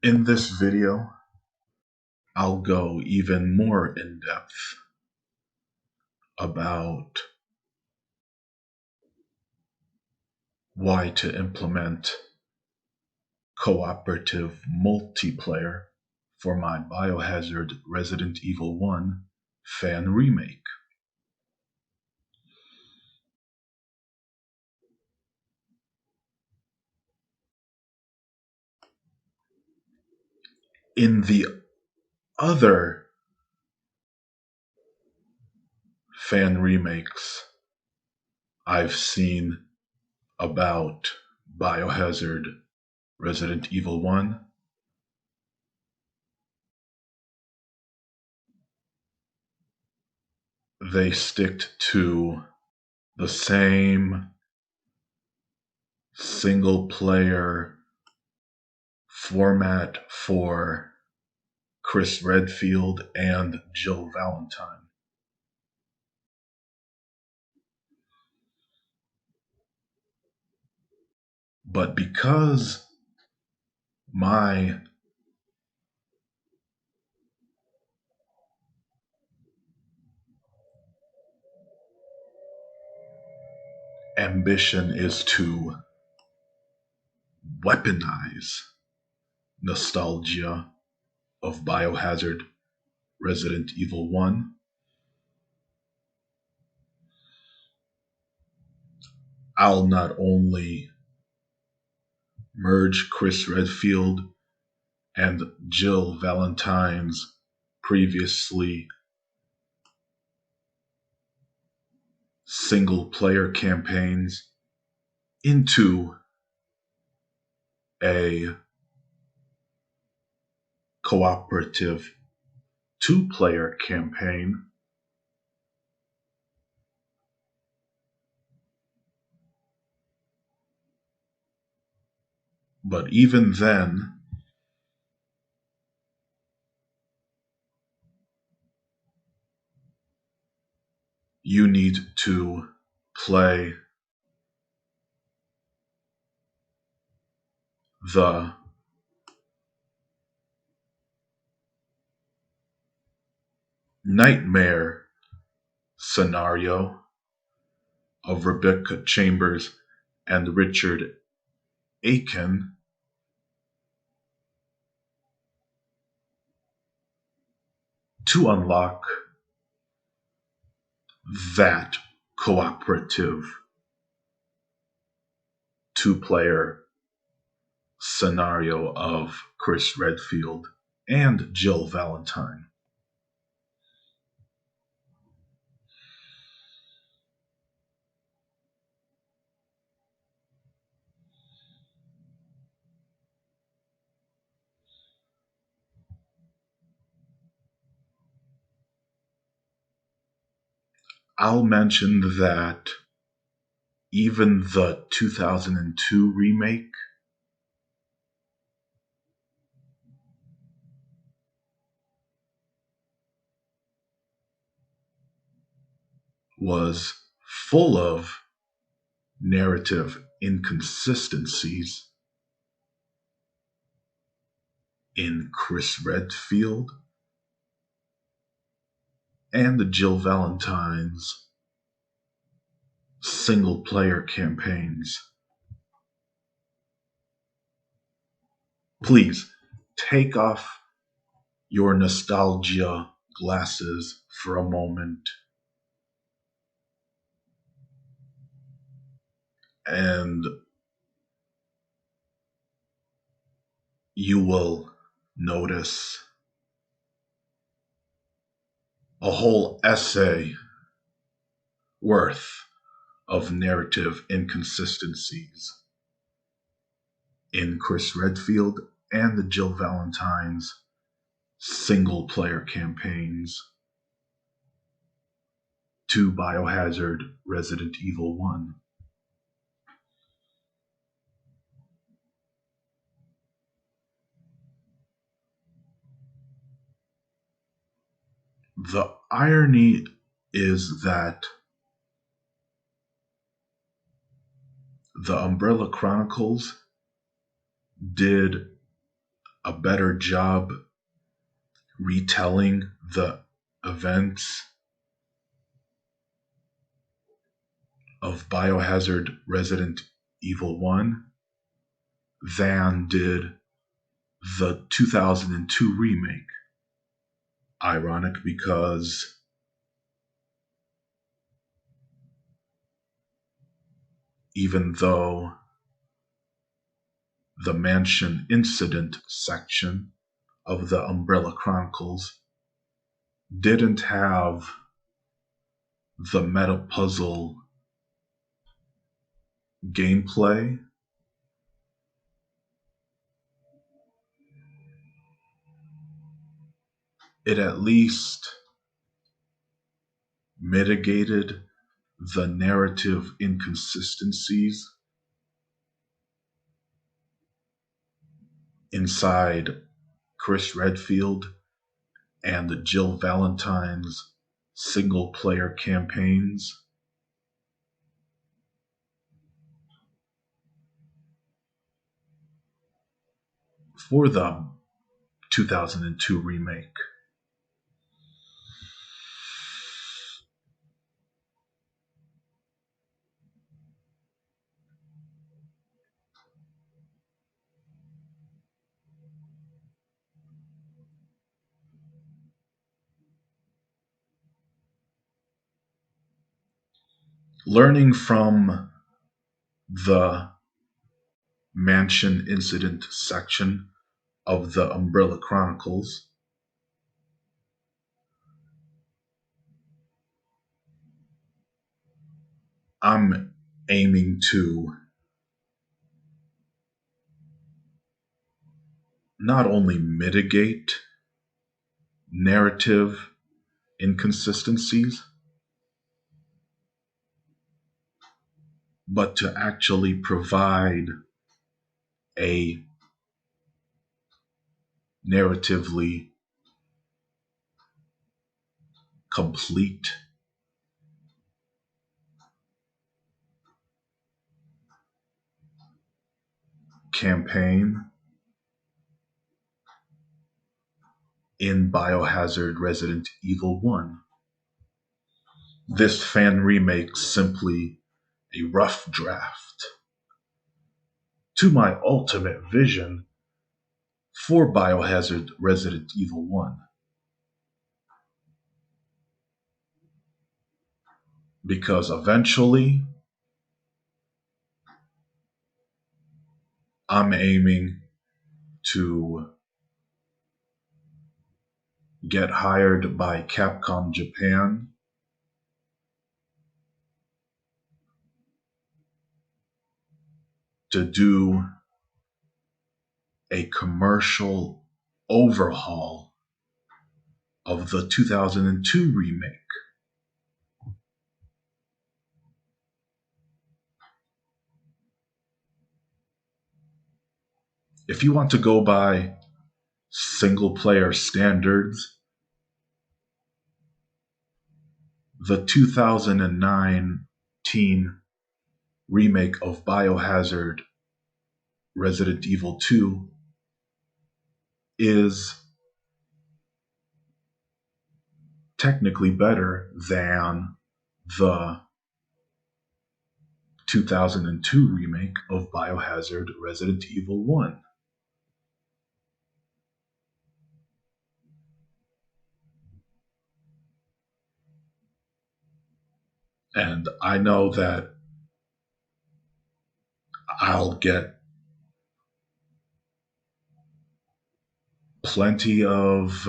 In this video, I'll go even more in depth about why to implement cooperative multiplayer for my BioHazard Resident Evil 1 fan remake. In the other fan remakes I've seen about BioHazard Resident Evil 1, they stick to the same single player format for Chris Redfield and Jill Valentine. But because my ambition is to weaponize nostalgia of BioHazard Resident Evil 1, I'll not only merge Chris Redfield and Jill Valentine's previously single-player campaigns into a cooperative two-player campaign, but even then, you need to play the nightmare scenario of Rebecca Chambers and Richard Aiken to unlock that cooperative two-player scenario of Chris Redfield and Jill Valentine. I'll mention that even the 2002 remake was full of narrative inconsistencies in Chris Redfield and Jill Valentine's single-player campaigns. Please take off your nostalgia glasses for a moment and you will notice a whole essay worth of narrative inconsistencies in Chris Redfield and the Jill Valentine's single-player campaigns to BioHazard Resident Evil 1. The irony is that The Umbrella Chronicles did a better job retelling the events of BioHazard Resident Evil 1 than did the 2002 remake. Ironic because even though the mansion incident section of the Umbrella Chronicles didn't have the meta puzzle gameplay, it at least mitigated the narrative inconsistencies inside Chris Redfield and Jill Valentine's single player campaigns. For the 2002 remake. Learning from the mansion incident section of the Umbrella Chronicles, I'm aiming to not only mitigate narrative inconsistencies, but to actually provide a narratively complete campaign in BioHazard Resident Evil 1. This fan remake's simply a rough draft to my ultimate vision for BioHazard Resident Evil 1. Because eventually, I'm aiming to get hired by Capcom Japan to do a commercial overhaul of the 2002 remake. If you want to go by single player standards, the 2019 remake of BioHazard Resident Evil 2 is technically better than the 2002 remake of BioHazard Resident Evil 1. And I know that I'll get plenty of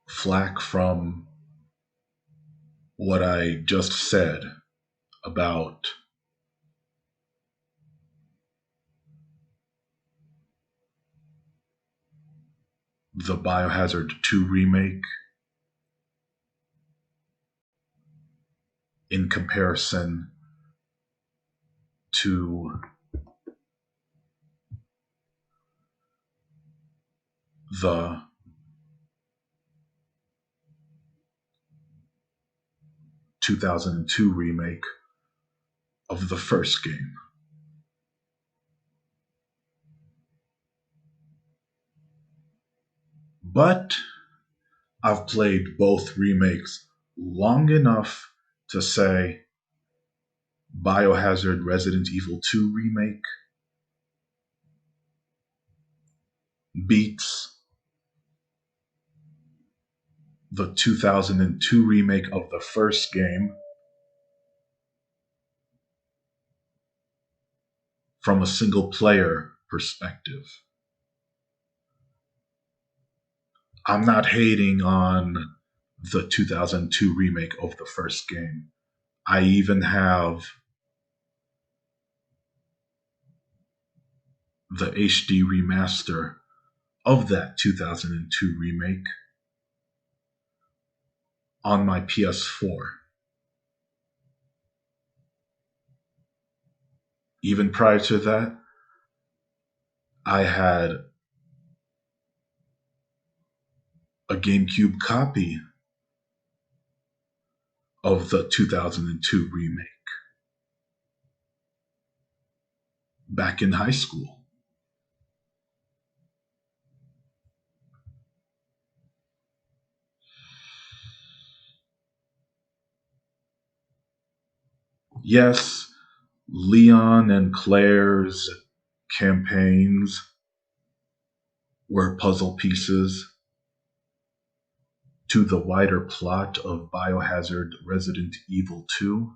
flack from what I just said about the BioHazard 2 remake in comparison to the 2002 remake of the first game. But I've played both remakes long enough to say BioHazard Resident Evil 2 remake beats the 2002 remake of the first game from a single player perspective. I'm not hating on the 2002 remake of the first game. I even have the HD remaster of that 2002 remake on my PS4. Even prior to that, I had a GameCube copy of the 2002 remake back in high school. Yes, Leon and Claire's campaigns were puzzle pieces to the wider plot of BioHazard Resident Evil 2.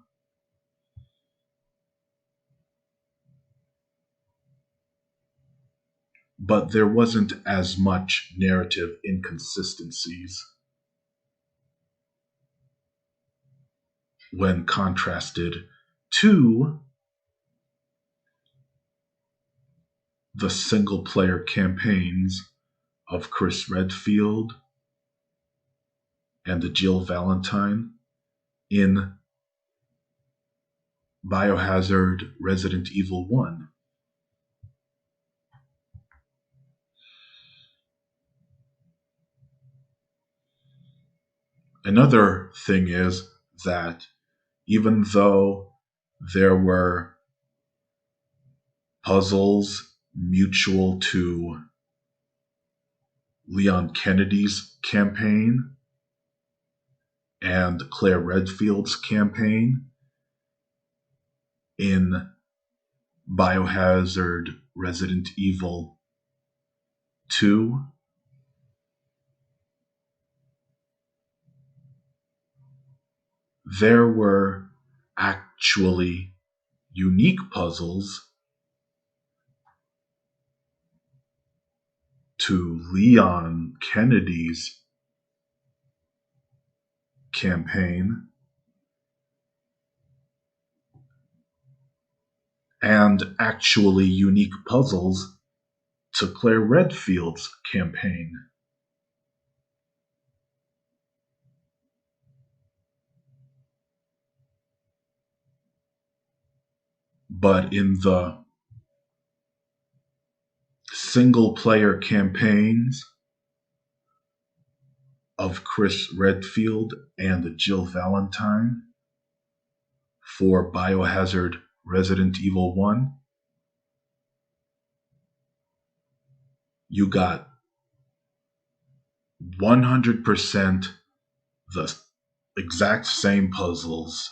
But there wasn't as much narrative inconsistencies when contrasted to the single player campaigns of Chris Redfield and Jill Valentine in BioHazard Resident Evil 1. Another thing is that even though there were puzzles mutual to Leon Kennedy's campaign and Claire Redfield's campaign in BioHazard Resident Evil 2, there were actually unique puzzles to Leon Kennedy's campaign and actually unique puzzles to Claire Redfield's campaign. But in the single player campaigns of Chris Redfield and Jill Valentine for BioHazard Resident Evil 1, you got 100% the exact same puzzles.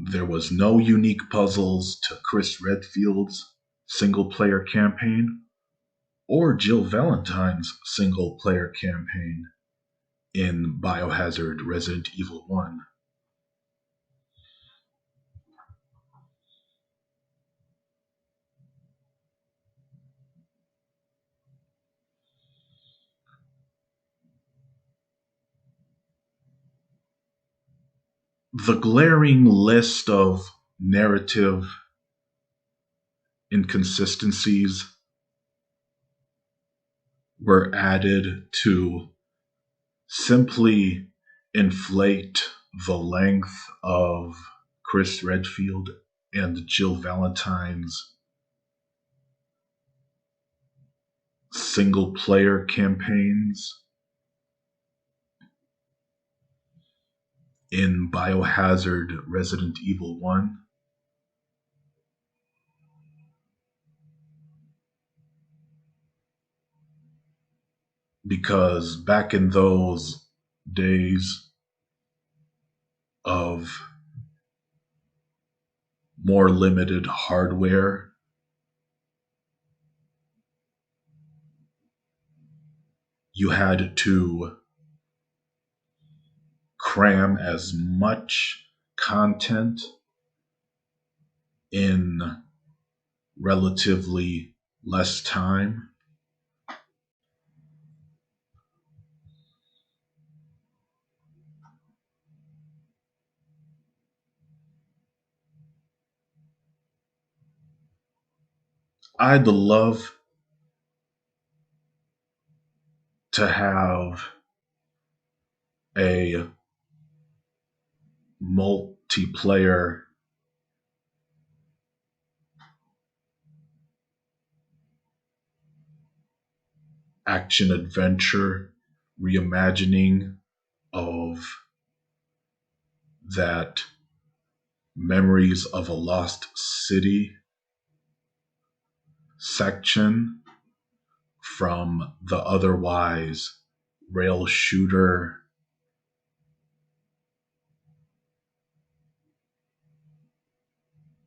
There was no unique puzzles to Chris Redfield's single-player campaign or Jill Valentine's single-player campaign in BioHazard Resident Evil 1. The glaring list of narrative inconsistencies were added to simply inflate the length of Chris Redfield and Jill Valentine's single player campaigns in BioHazard Resident Evil 1, because back in those days of more limited hardware, you had to cram as much content in relatively less time. I'd love to have a multiplayer action adventure reimagining of that Memories of a Lost City section from the otherwise rail shooter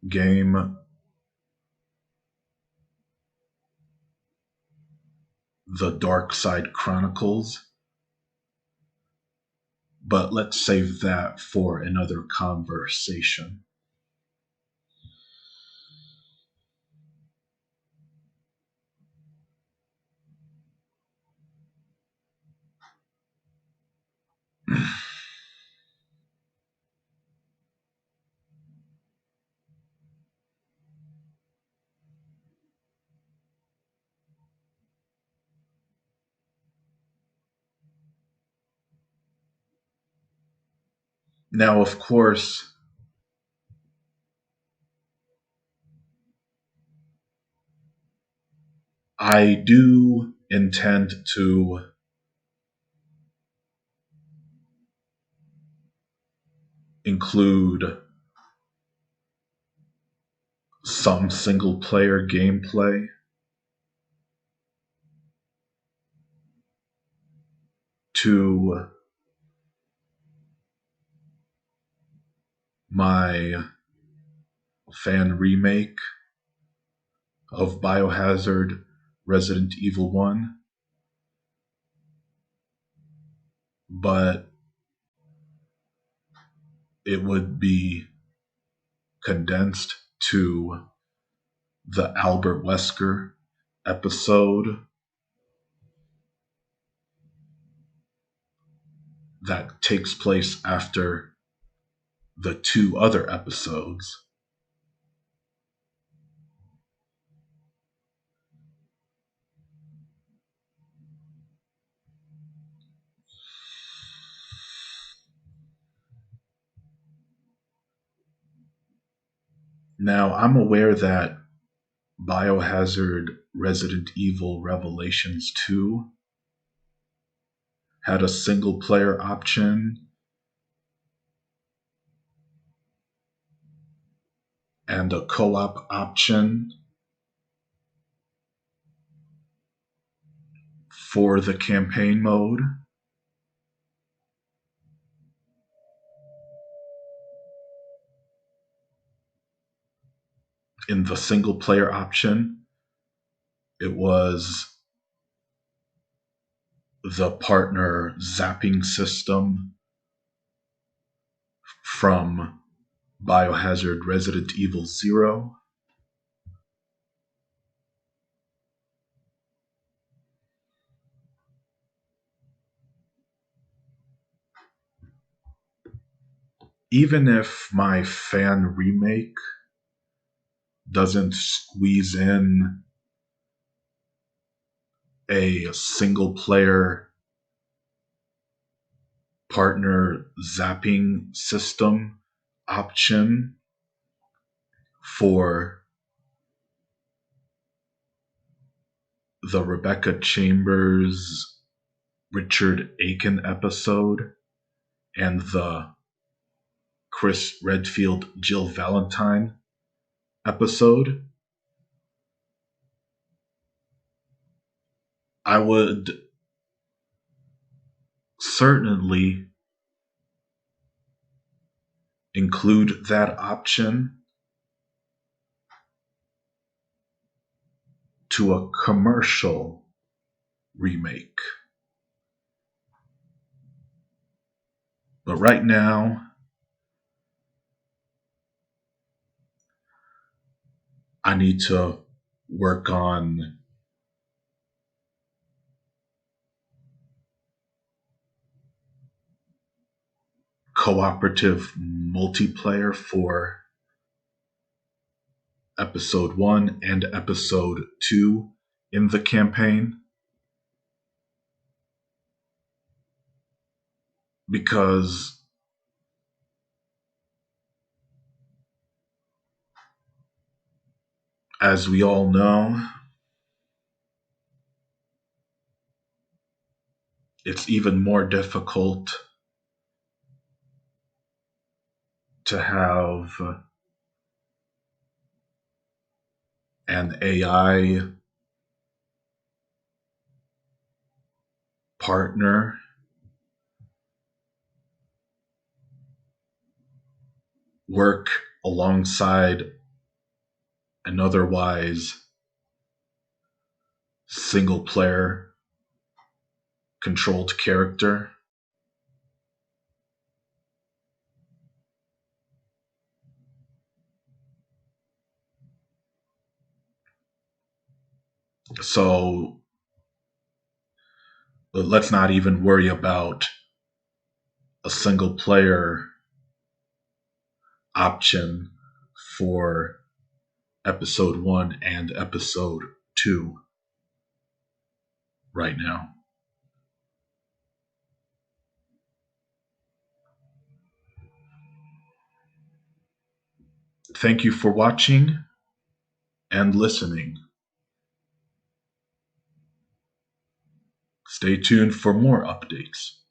game, The Dark Side Chronicles. But let's save that for another conversation. Now, of course, I do intend to include some single player gameplay to my fan remake of BioHazard Resident Evil 1, but it would be condensed to the Albert Wesker episode that takes place after the two other episodes. Now, I'm aware that BioHazard Resident Evil Revelations 2 had a single player option and a co op option for the campaign mode. In the single player option, it was the partner zapping system from BioHazard Resident Evil 0. Even if my fan remake doesn't squeeze in a single player partner zapping system option for the Rebecca Chambers Richard Aiken episode and the Chris Redfield Jill Valentine episode, I would certainly include that option to a commercial remake. But right now, I need to work on cooperative multiplayer for episode 1 and episode 2 in the campaign, because as we all know, it's even more difficult to have an AI partner work alongside an otherwise single player controlled character. So let's not even worry about a single player option for episode 1 and episode 2 right now. Thank you for watching and listening. Stay tuned for more updates.